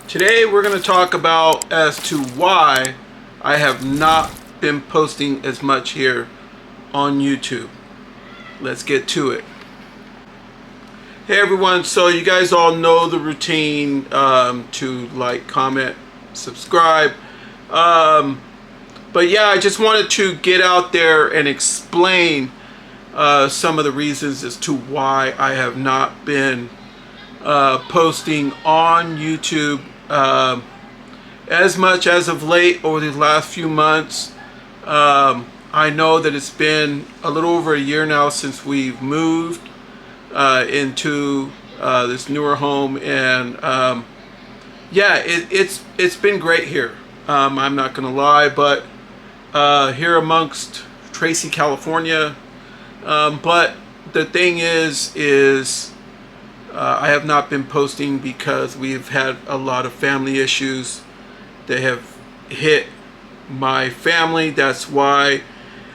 Today we're going to talk about as to why I have not been posting as much here on YouTube. Let's get to it. Hey everyone, so you guys all know the routine, to like, comment, subscribe. But yeah, I just wanted to get out there and explain some of the reasons as to why I have not been posting on YouTube as much as of late over the last few months. I know that it's been a little over a year now since we've moved into this newer home, and yeah, it's been great here. I'm not gonna lie, but here amongst Tracy, California. But the thing is I have not been posting because we've had a lot of family issues that have hit my family. That's why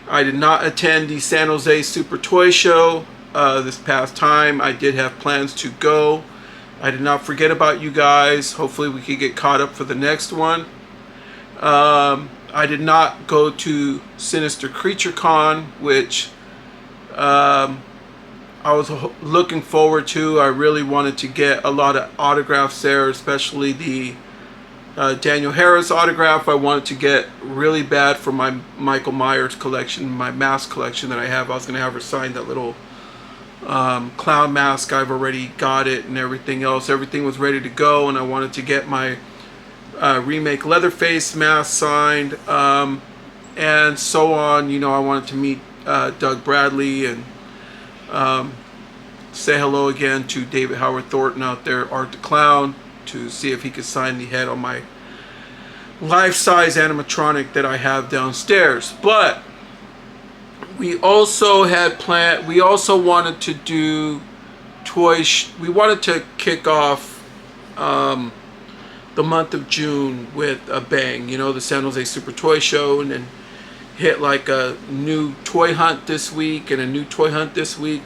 I did not attend the San Jose Super Toy Show this past time. I did have plans to go. I did not forget about you guys. Hopefully we could get caught up for the next one. I did not go to Sinister Creature Con, which I was looking forward to. I really wanted to get a lot of autographs there, especially the Daniel Harris autograph. I wanted to get really bad for my Michael Myers collection, my mask collection that I have. I was going to have her sign that little clown mask. I've already got it and everything else. Everything was ready to go, and I wanted to get my remake Leatherface mask signed, and so on. You know, I wanted to meet Doug Bradley and say hello again to David Howard Thornton out there, Art the Clown, to see if he could sign the head on my life-size animatronic that I have downstairs. But we also had planned, we also wanted to do we wanted to kick off the month of June with a bang, you know, the San Jose Super Toy Show, and then hit like a new toy hunt this week and a new toy hunt this week.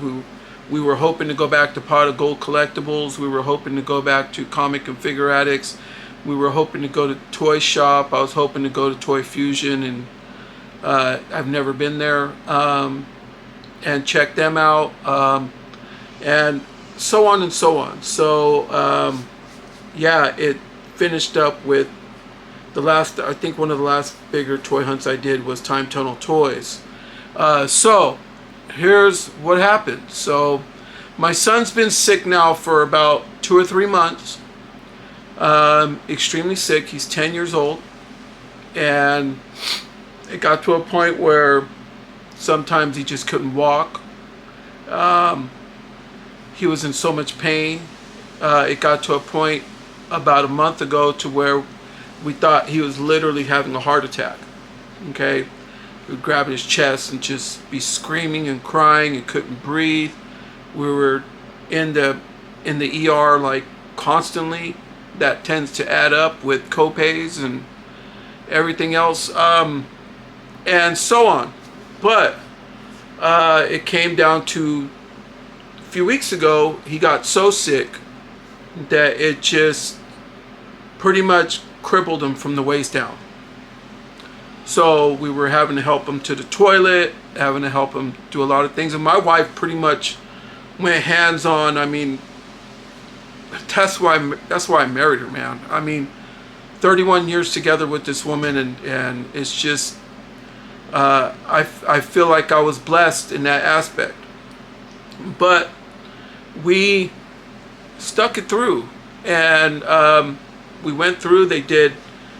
We were hoping to go back to Pot of Gold Collectibles. We were hoping to go back to Comic and Figure Addicts. We were hoping to go to Toy Shop. I was hoping to go to Toy Fusion, and I've never been there, and check them out, and so on and so on. So yeah, it finished up with the last, I think one of the last bigger toy hunts I did was Time Tunnel Toys. So here's what happened. So my son's been sick now for about 2 or 3 months. Extremely sick. He's 10 years old, and it got to a point where sometimes he just couldn't walk. He was in so much pain. It got to a point about a month ago to where we thought he was literally having a heart attack. Okay, he would grab his chest and just be screaming and crying and couldn't breathe. We were in the ER like constantly. That tends to add up with copays and everything else, and so on. But it came down to a few weeks ago, he got so sick that it just pretty much crippled him from the waist down. So we were having to help him to the toilet, having to help him do a lot of things, and my wife pretty much went hands-on. I mean, that's why I married her, man. I mean, 31 years together with this woman, and it's just I feel like I was blessed in that aspect. But we stuck it through, and we went through. They did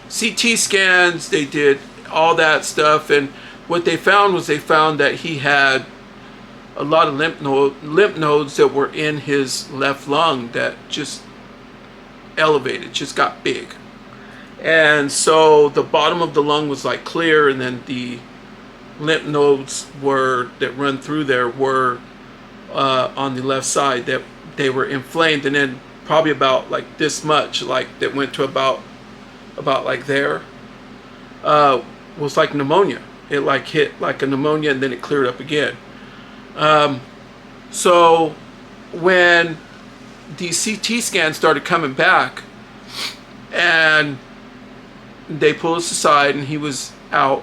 CT scans, they did all that stuff, and what they found was that he had a lot of lymph nodes that were in his left lung that just elevated, just got big. And so the bottom of the lung was like clear, and then the lymph nodes that run through there were on the left side, that they were inflamed, and then probably about like this much, like that went to about like there, was like pneumonia. It like hit like a pneumonia, and then it cleared up again. So when the CT scans started coming back, And they pulled us aside, and he was out.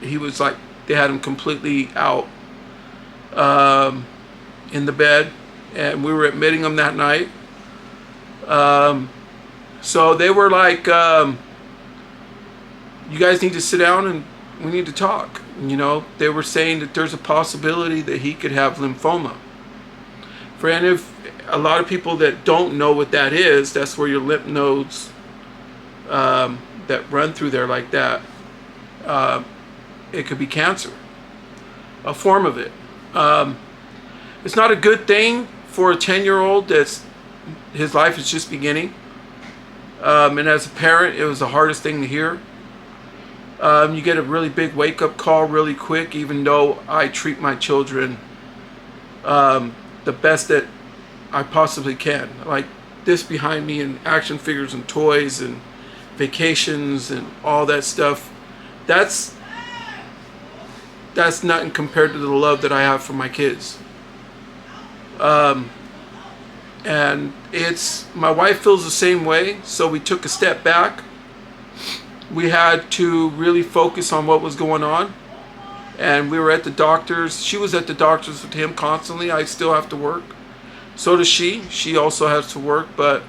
He was like, they had him completely out in the bed, and we were admitting him that night. So they were like, you guys need to sit down and we need to talk. You know, they were saying that there's a possibility that he could have lymphoma. For any of a lot of people that don't know what that is, that's where your lymph nodes that run through there like that, it could be cancer, a form of it. It's not a good thing for a 10-year-old that's his life is just beginning. And as a parent, it was the hardest thing to hear. You get a really big wake-up call really quick, even though I treat my children the best that I possibly can. Like this behind me, and action figures and toys and vacations and all that stuff. That's nothing compared to the love that I have for my kids. And my wife feels the same way, so we took a step back. We had to really focus on what was going on, and we were at the doctor's. She was at the doctor's with him constantly. I still have to work. So does she. She also has to work, but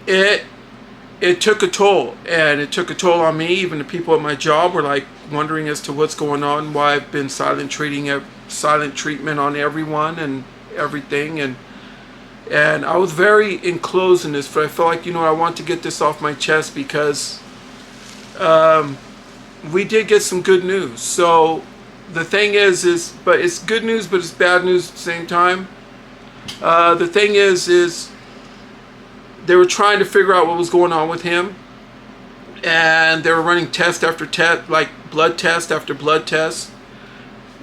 it took a toll, and it took a toll on me. Even the people at my job were like wondering as to what's going on, why I've been silent treatment on everyone and everything, and I was very enclosed in this, but I felt like, you know, I want to get this off my chest because we did get some good news. So the thing is but it's good news, but it's bad news at the same time. The thing is they were trying to figure out what was going on with him, and they were running test after test, like blood test after blood test.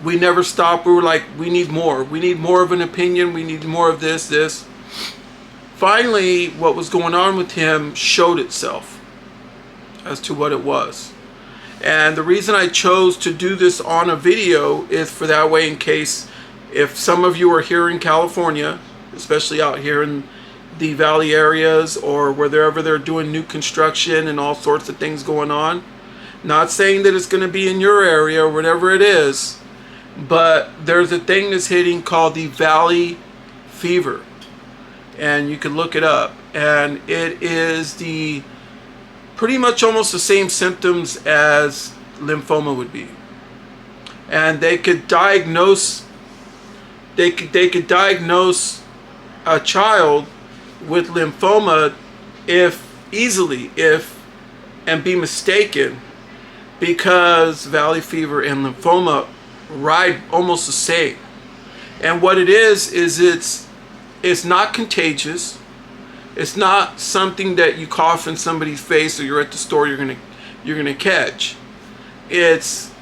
We never stopped. We were like, we need more. We need more of an opinion. We need more of this. Finally, what was going on with him showed itself as to what it was. And the reason I chose to do this on a video is for that way, in case if some of you are here in California, especially out here in the valley areas or wherever they're doing new construction and all sorts of things going on. Not saying that it's going to be in your area or whatever it is, but there's a thing that's hitting called the valley fever, and you can look it up, and it is pretty much almost the same symptoms as lymphoma would be, and they could diagnose a child with lymphoma easily and be mistaken, because valley fever and lymphoma ride almost the same. And what it is it's not contagious. It's not something that you cough in somebody's face or you're at the store you're gonna catch. It's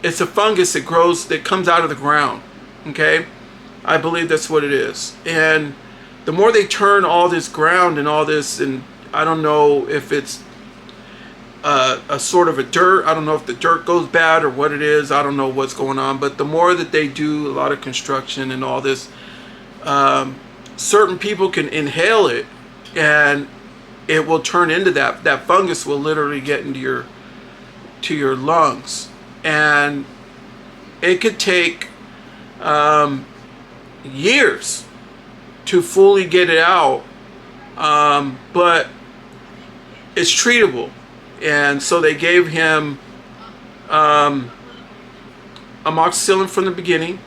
a fungus that grows, that comes out of the ground. Okay, I believe that's what it is. And the more they turn all this ground and all this, and I don't know if it's a sort of a dirt. I don't know if the dirt goes bad or what it is. I don't know what's going on. But the more that they do a lot of construction and all this, certain people can inhale it, and it will turn into that. That fungus will literally get into your lungs, and it could take years to fully get it out, but it's treatable. And so they gave him amoxicillin from the beginning.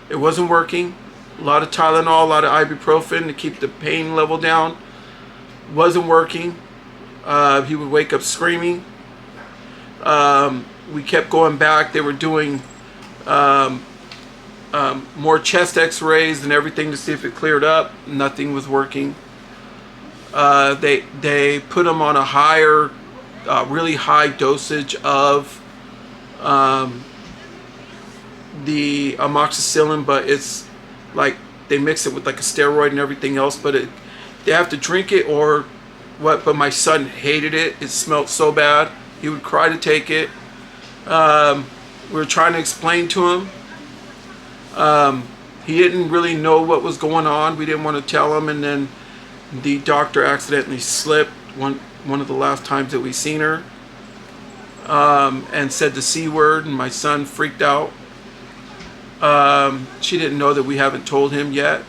It wasn't working. A lot of Tylenol, a lot of ibuprofen to keep the pain level down. Wasn't working. He would wake up screaming. We kept going back. They were doing more chest x-rays and everything to see if it cleared up. Nothing was working. They put him on a higher, really high dosage of the amoxicillin, but it's like they mix it with like a steroid and everything else, but they have to drink it or what. But my son hated it. It smelled so bad. He would cry to take it. We were trying to explain to him. He didn't really know what was going on. We didn't want to tell him, and then The doctor accidentally slipped one of the last times that we seen her, and said the C word, and my son freaked out. She didn't know that we haven't told him yet.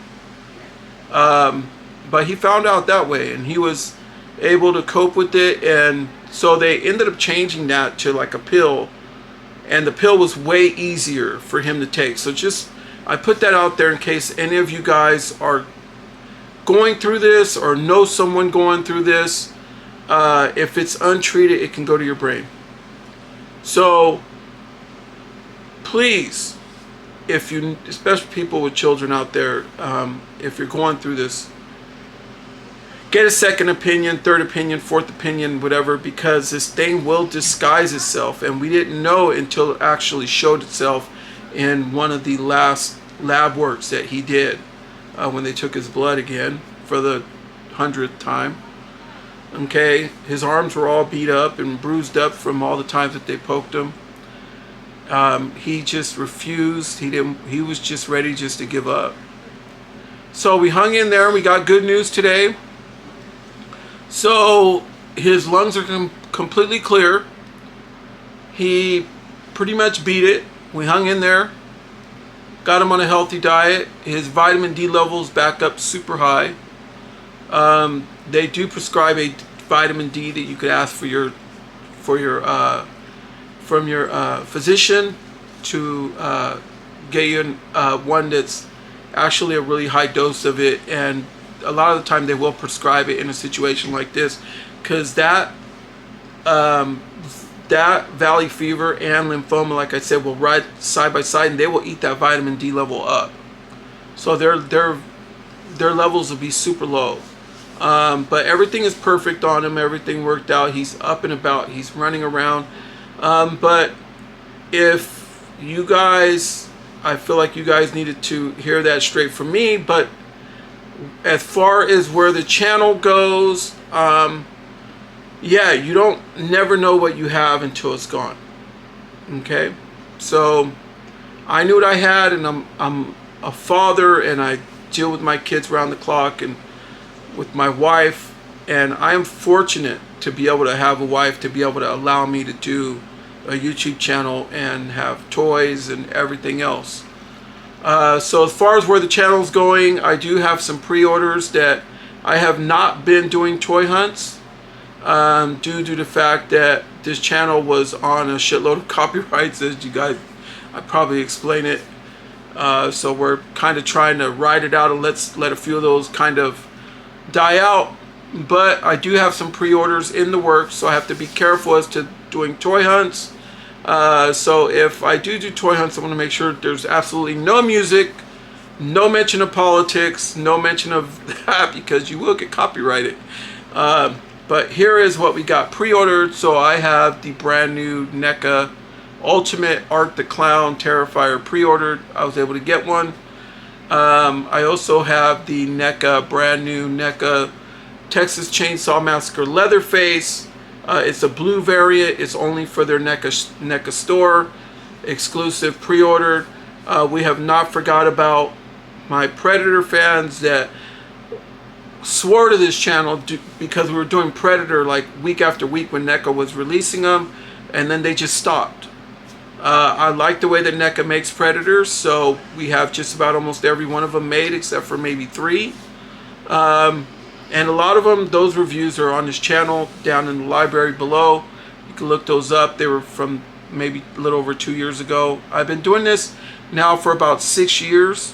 But he found out that way, and he was able to cope with it. And so they ended up changing that to like a pill, and the pill was way easier for him to take. So just, I put that out there in case any of you guys are going through this or know someone going through this. If it's untreated, it can go to your brain. So please, if you, especially people with children out there, if you're going through this, get a second opinion, third opinion, fourth opinion, whatever, because this thing will disguise itself, and we didn't know until it actually showed itself in one of the last lab works that he did, when they took his blood again for the 100th time. Okay, his arms were all beat up and bruised up from all the times that they poked him. He just refused. He was just ready just to give up. So we hung in there. We got good news today. So his lungs are completely clear. He pretty much beat it. We hung in there. Got him on a healthy diet. His vitamin D levels back up super high. They do prescribe a vitamin D that you could ask from your physician to get you one that's actually a really high dose of it. And a lot of the time they will prescribe it in a situation like this, because that valley fever and lymphoma, like I said, will ride side by side, and they will eat that vitamin D level up. So their levels will be super low. But everything is perfect on him. Everything worked out. He's up and about. He's running around. But if you guys, I feel like you guys needed to hear that straight from me. But as far as where the channel goes, yeah, you don't never know what you have until it's gone. Okay, so I knew what I had, and I'm a father, and I deal with my kids around the clock, and with my wife, and I am fortunate to be able to have a wife to be able to allow me to do a YouTube channel and have toys and everything else. So as far as where the channel's going, I do have some pre-orders that I have not been doing toy hunts, due to the fact that this channel was on a shitload of copyrights, as you guys, I probably explain it. So we're kind of trying to ride it out and let a few of those kind of die out. But I do have some pre-orders in the works, so I have to be careful as to doing toy hunts. So if I do toy hunts, I want to make sure there's absolutely no music, no mention of politics, no mention of that, because you will get copyrighted. But here is what we got pre-ordered. So I have the brand new NECA Ultimate Art the Clown Terrifier pre-ordered. I was able to get one. I also have the NECA, brand new NECA Texas Chainsaw Massacre Leatherface. It's a blue variant. It's only for their NECA store. Exclusive pre-ordered. We have not forgot about my Predator fans that swore to this channel because we were doing Predator like week after week when NECA was releasing them, and then they just stopped. I like the way that NECA makes Predators, so we have just about almost every one of them made except for maybe 3. And a lot of them, those reviews are on this channel down in the library below. You can look those up. They were from maybe a little over 2 years ago. I've been doing this now for about 6 years.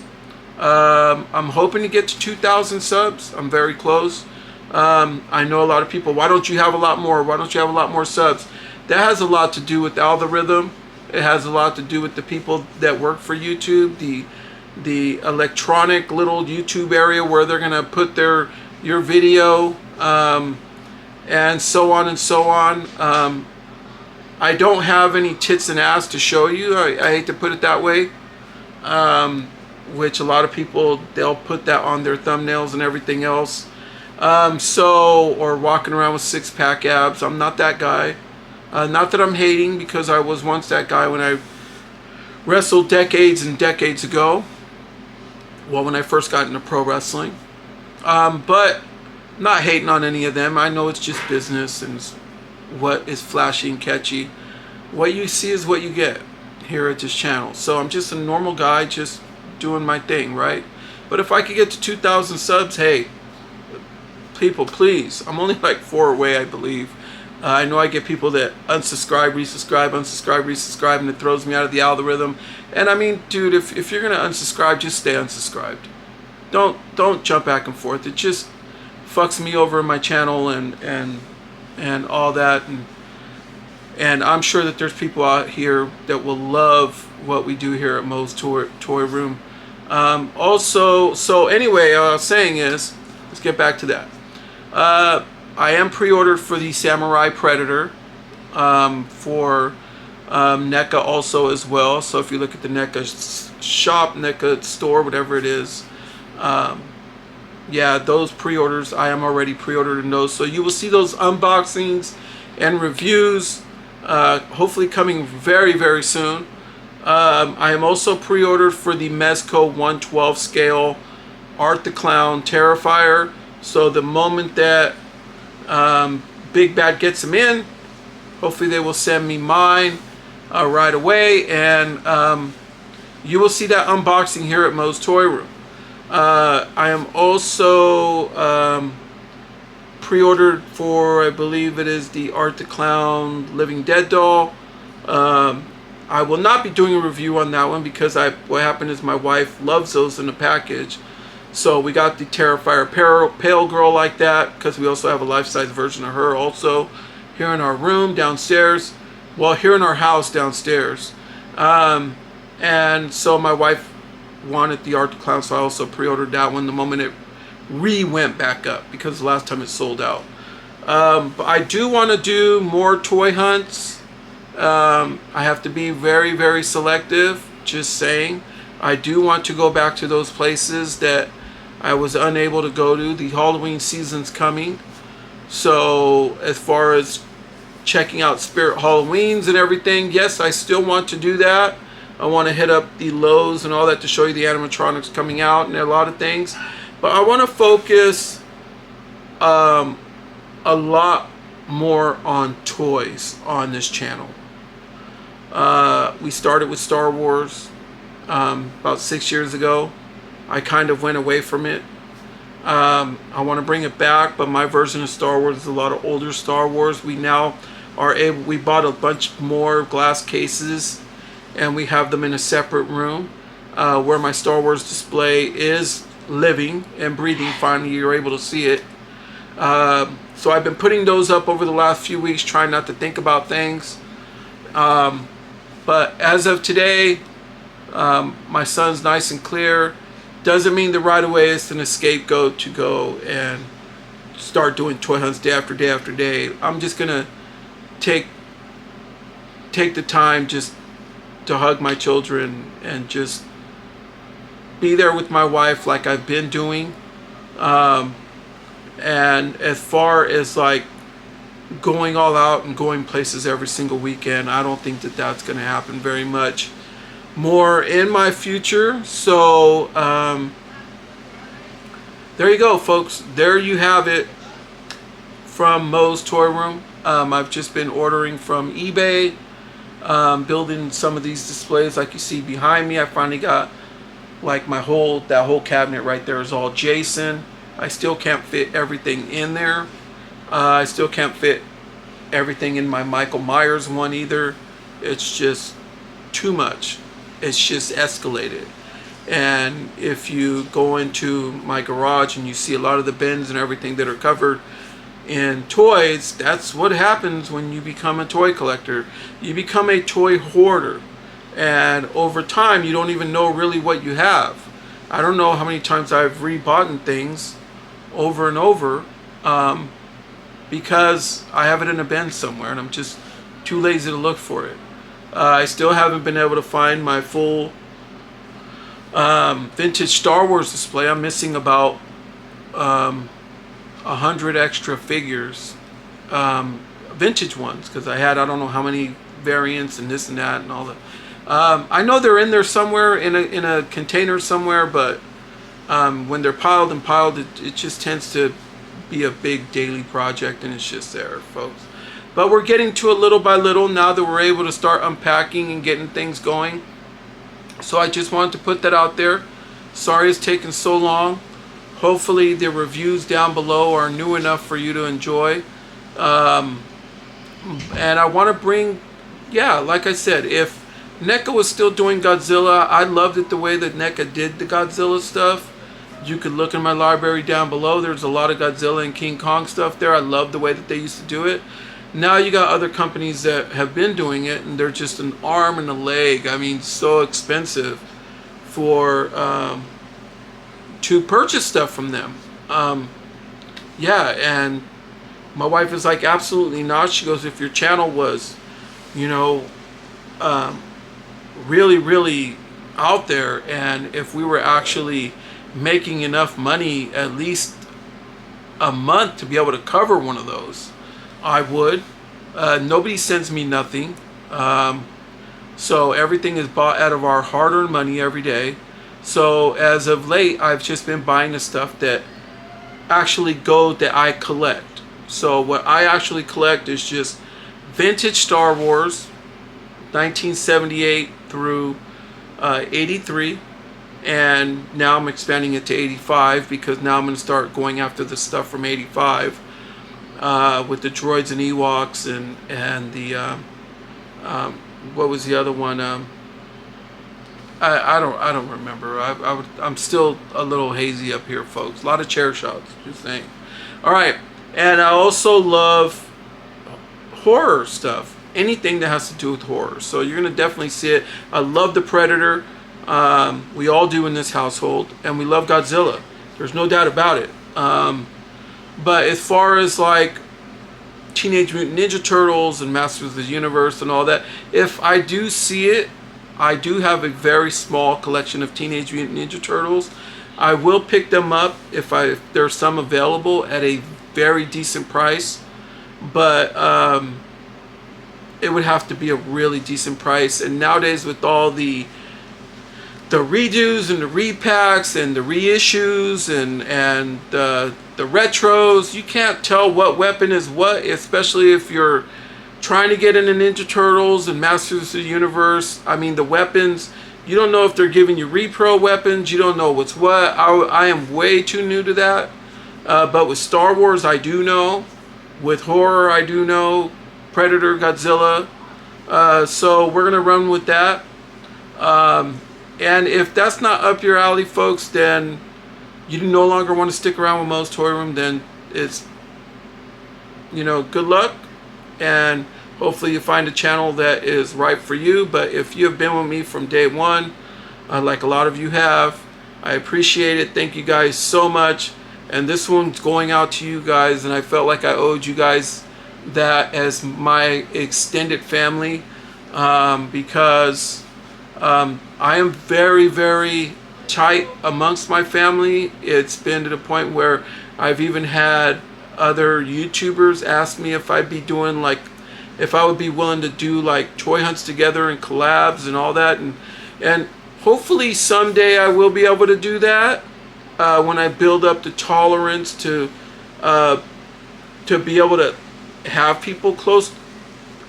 I'm hoping to get to 2,000 subs. I'm very close. I know a lot of people, why don't you have a lot more? Why don't you have a lot more subs? That has a lot to do with the algorithm. It has a lot to do with the people that work for YouTube, the electronic little YouTube area where they're gonna put your video, and so on and so on. I don't have any tits and ass to show you. I hate to put it that way, which a lot of people, they'll put that on their thumbnails and everything else. Or walking around with 6-pack abs. I'm not that guy. Not that I'm hating, because I was once that guy when I wrestled decades and decades ago. Well, when I first got into pro wrestling. But Not hating on any of them. I know it's just business and what is flashy and catchy. What you see is what you get here at this channel. So I'm just a normal guy just doing my thing, right? But if I could get to 2,000 subs, hey, people, please. I'm only like 4 away, I believe. I know I get people that unsubscribe, resubscribe, unsubscribe, resubscribe, and it throws me out of the algorithm. And I mean, dude, if you're gonna unsubscribe, just stay unsubscribed. Don't jump back and forth. It just fucks me over in my channel and all that. And I'm sure that there's people out here that will love what we do here at MOE'S Toy Room. Also, so anyway, what I was saying is, let's get back to that. I am pre-ordered for the Samurai Predator for NECA also as well. So if you look at the NECA shop, NECA store, whatever it is, yeah, those pre-orders, I am already pre-ordered in those. So you will see those unboxings and reviews hopefully coming very, very soon. I am also pre-ordered for the Mezco 112 scale Art the Clown Terrifier. So the moment that Big Bad gets them in, hopefully they will send me mine right away, and you will see that unboxing here at MOE'S Toy Room. I am also pre-ordered for, I believe it is the Art the Clown Living Dead doll. I will not be doing a review on that one because what happened is my wife loves those in a package. So we got the Terrifier Pale Girl like that, because we also have a life-size version of her also here in our room downstairs. Well, here in our house downstairs. And so my wife wanted the Art the Clown, so I also pre-ordered that one the moment it went back up, because the last time it sold out. But I do want to do more toy hunts. I have to be very, very selective, just saying. I do want to go back to those places that I was unable to go to. The Halloween season's coming. So as far as checking out Spirit Halloweens and everything, yes, I still want to do that. I want to hit up the Lowe's and all that to show you the animatronics coming out and a lot of things. But I want to focus a lot more on toys on this channel. We started with Star Wars about 6 years ago. I kind of went away from it. I want to bring it back, but my version of Star Wars is a lot of older Star Wars. We now are able, we bought a bunch more glass cases, and we have them in a separate room where my Star Wars display is living and breathing. Finally, you're able to see it. So I've been putting those up over the last few weeks, trying not to think about things. But as of today, my son's nice and clear. Doesn't mean that right away it's an scapegoat to go and start doing toy hunts day after day after day. I'm just gonna take the time just to hug my children and just be there with my wife like I've been doing. And as far as like going all out and going places every single weekend, I don't think that that's going to happen very much more in my future. So there you go, folks. There you have it from MOE'S Toy Room. I've just been ordering from eBay, building some of these displays like you see behind me. I finally got like that whole cabinet right there is all Jason. I still can't fit everything in there. I still can't fit everything in my Michael Myers one either. It's just too much. It's just escalated. And if you go into my garage and you see a lot of the bins and everything that are covered in toys, that's what happens when you become a toy collector. You become a toy hoarder. And over time, you don't even know really what you have. I don't know how many times I've rebought things over and over because I have it in a bin somewhere and I'm just too lazy to look for it. I still haven't been able to find my full vintage Star Wars display. I'm missing about 100 extra figures, vintage ones, because I don't know how many variants and this and that and all that. I know they're in there somewhere in a container somewhere, but when they're piled and piled, it just tends to be a big daily project, and it's just there, folks. But we're getting to it little by little now that we're able to start unpacking and getting things going. So I just wanted to put that out there. Sorry it's taken so long. Hopefully the reviews down below are new enough for you to enjoy. And I want to bring, yeah, like I said, if NECA was still doing Godzilla, I loved it the way that NECA did the Godzilla stuff. You could look in my library down below. There's a lot of Godzilla and King Kong stuff there. I love the way that they used to do it. Now you got other companies that have been doing it, and they're just an arm and a leg. I mean, so expensive for to purchase stuff from them. Yeah, and my wife is like, absolutely not. She goes, if your channel was, you know, really, really out there, and if we were actually making enough money at least a month to be able to cover one of those, I would. Nobody sends me nothing. So everything is bought out of our hard-earned money every day. So as of late, I've just been buying the stuff that actually that I collect. So what I actually collect is just vintage Star Wars, 1978 through 83. And now I'm expanding it to 85 because now I'm going to start going after the stuff from 85. With the droids and Ewoks and the what was the other one? I don't remember. I'm still a little hazy up here, folks. A lot of chair shots, just saying. All right, and I also love horror stuff. Anything that has to do with horror. So you're gonna definitely see it. I love the Predator. We all do in this household, and we love Godzilla. There's no doubt about it. But as far as like Teenage Mutant Ninja Turtles and Masters of the Universe and all that, if I do see it, I do have a very small collection of Teenage Mutant Ninja Turtles. I will pick them up if there's some available at a very decent price, but it would have to be a really decent price. And nowadays with all the redos and the repacks and the reissues and the retros, you can't tell what weapon is what, especially if you're trying to get into Ninja Turtles and Masters of the Universe. I mean, the weapons, you don't know if they're giving you repro weapons. You don't know what's what. I am way too new to that. But with Star Wars, I do know. With horror, I do know. Predator, Godzilla. So we're going to run with that. And if that's not up your alley, folks, then you no longer want to stick around with Moe's Toy Room, then it's, you know, good luck. And hopefully you find a channel that is right for you. But if you have been with me from day one, like a lot of you have, I appreciate it. Thank you guys so much. And this one's going out to you guys, and I felt like I owed you guys that as my extended family, because I am very, very tight amongst my family. It's been to the point where I've even had other YouTubers ask me if I'd be doing like, if I would be willing to do like toy hunts together and collabs and all that, and hopefully someday I will be able to do that when I build up the tolerance to be able to have people close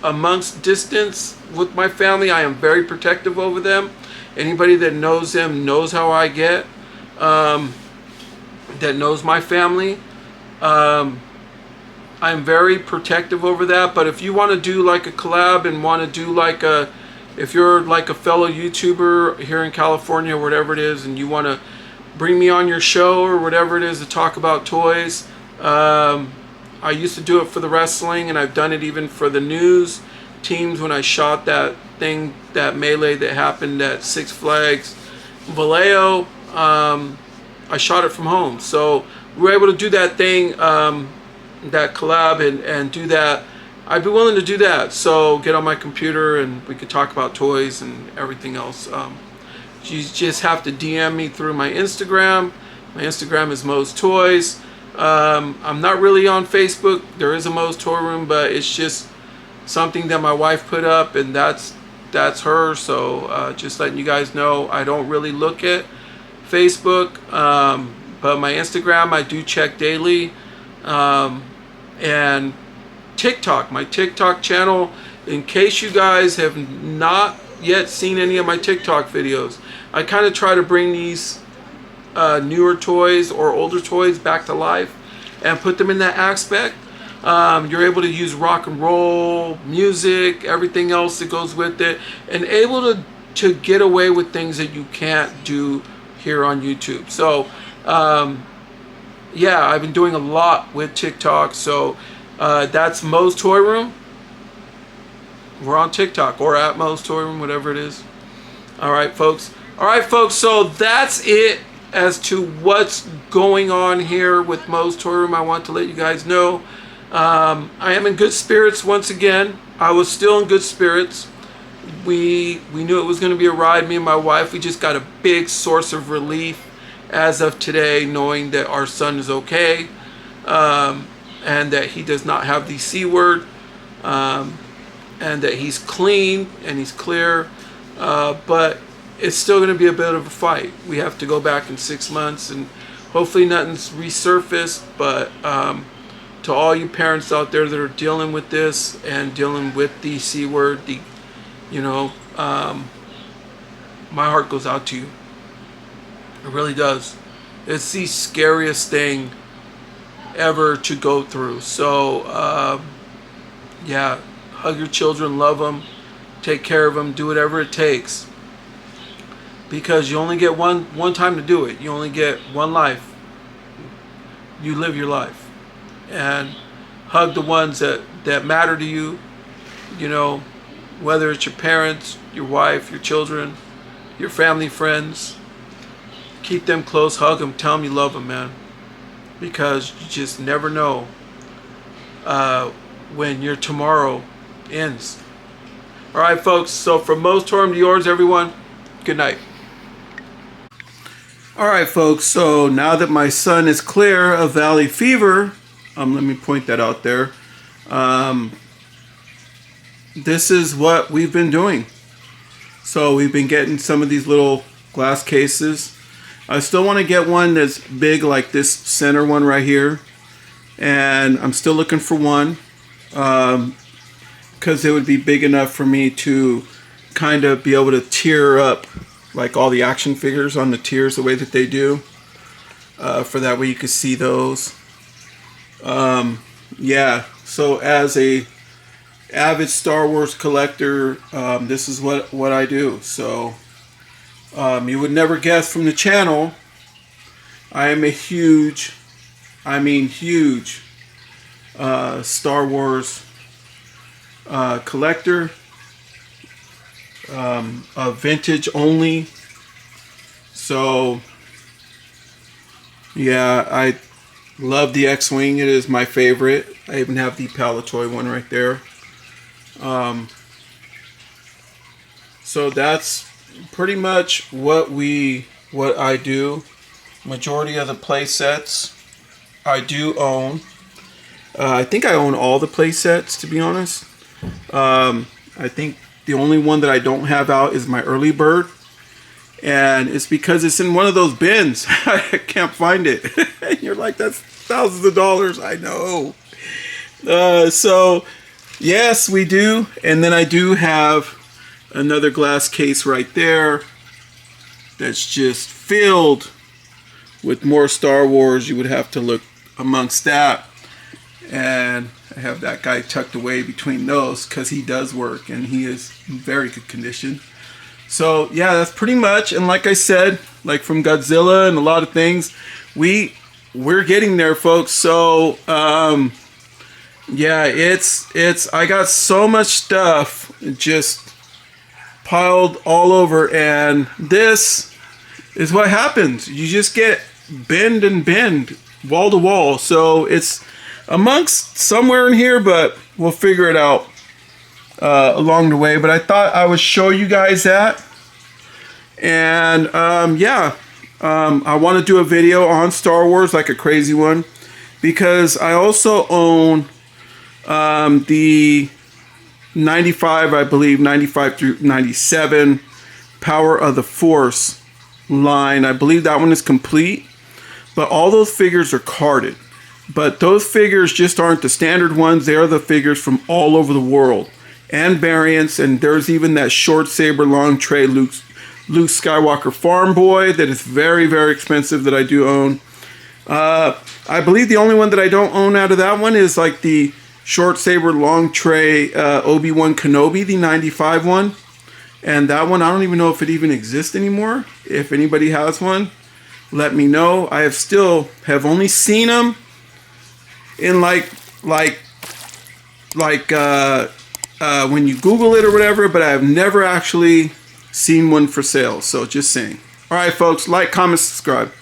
amongst distance with my family. I am very protective over them. Anybody that knows them knows how I get, that knows my family. I'm very protective over that. But if you want to do like a collab and want to do like if you're like a fellow YouTuber here in California or whatever it is, and you want to bring me on your show or whatever it is to talk about toys, I used to do it for the wrestling, and I've done it even for the news teams when I shot that thing, that melee that happened at Six Flags Vallejo. I shot it from home, so we were able to do that thing, that collab, and do that. I'd be willing to do that. So get on my computer and we could talk about toys and everything else. You just have to DM me through my Instagram. My Instagram is Moe's Toys. I'm not really on Facebook. There is a Moe's Toy Room, but it's just something that my wife put up, and that's her. So just letting you guys know, I don't really look at Facebook, but my Instagram I do check daily. And TikTok, my TikTok channel, in case you guys have not yet seen any of my TikTok videos, I kind of try to bring these newer toys or older toys back to life and put them in that aspect. You're able to use rock and roll music, everything else that goes with it, and able to get away with things that you can't do here on YouTube. So yeah, I've been doing a lot with TikTok. So that's Moe's Toy Room. We're on TikTok or at Moe's Toy Room, whatever it is. All right, folks. So that's it as to what's going on here with Moe's Toy Room. I want to let you guys know I am in good spirits once again. I was still in good spirits. We knew it was going to be a ride, me and my wife. We just got a big source of relief as of today, knowing that our son is okay, and that he does not have the C word, and that he's clean and he's clear. But it's still going to be a bit of a fight. We have to go back in 6 months, and hopefully nothing's resurfaced. But to all you parents out there that are dealing with this and dealing with the C word, my heart goes out to you. It really does. It's the scariest thing ever to go through. So yeah, hug your children, love them, take care of them, do whatever it takes, because you only get one time to do it. You only get one life. You live your life, and hug the ones that matter to you, whether it's your parents, your wife, your children, your family, friends. Keep them close, hug them, tell them you love them, man, because you just never know when your tomorrow ends. All right, folks, so from Moe's Toy Room to yours, everyone, good night. All right, folks, so now that my son is clear of valley fever, let me point that out there. This is what we've been doing. So we've been getting some of these little glass cases. I still want to get one that's big like this center one right here. And I'm still looking for one, because it would be big enough for me to kind of be able to tier up like all the action figures on the tiers the way that they do. For that way you could see those. Yeah, so as a avid Star Wars collector, this is what I do. So you would never guess from the channel, I am a huge Star Wars collector, vintage only. So yeah, I love the X-Wing. It is my favorite. I even have the Palatoy one right there. So that's pretty much what I do. Majority of the play sets I do own. I think I own all the play sets, to be honest. I think the only one that I don't have out is my early bird, and it's because it's in one of those bins. I can't find it. You're like, that's thousands of dollars. I know. So yes, we do. And then I do have another glass case right there that's just filled with more Star Wars. You would have to look amongst that. And I have that guy tucked away between those because he does work and he is in very good condition. So yeah, that's pretty much. And like I said, like from Godzilla and a lot of things, we're getting there, folks. So yeah, it's I got so much stuff just piled all over, and this is what happens. You just get bend wall to wall. So it's amongst somewhere in here, but we'll figure it out along the way. But I thought I would show you guys that. And yeah, I want to do a video on Star Wars, like a crazy one, because I also own the 95, I believe, 95 through 97 Power of the Force line. I believe that one is complete, but all those figures are carded. But those figures just aren't the standard ones. They are the figures from all over the world and variants. And there's even that short saber long tray Luke Skywalker farm boy that is very, very expensive that I do own. I believe the only one that I don't own out of that one is like the short saber long tray Obi-Wan Kenobi, the 95 one. And that one, I don't even know if it even exists anymore. If anybody has one, let me know. I have only seen them in like when you Google it or whatever, but I have never actually seen one for sale. So just saying. All right, folks, like, comment, subscribe.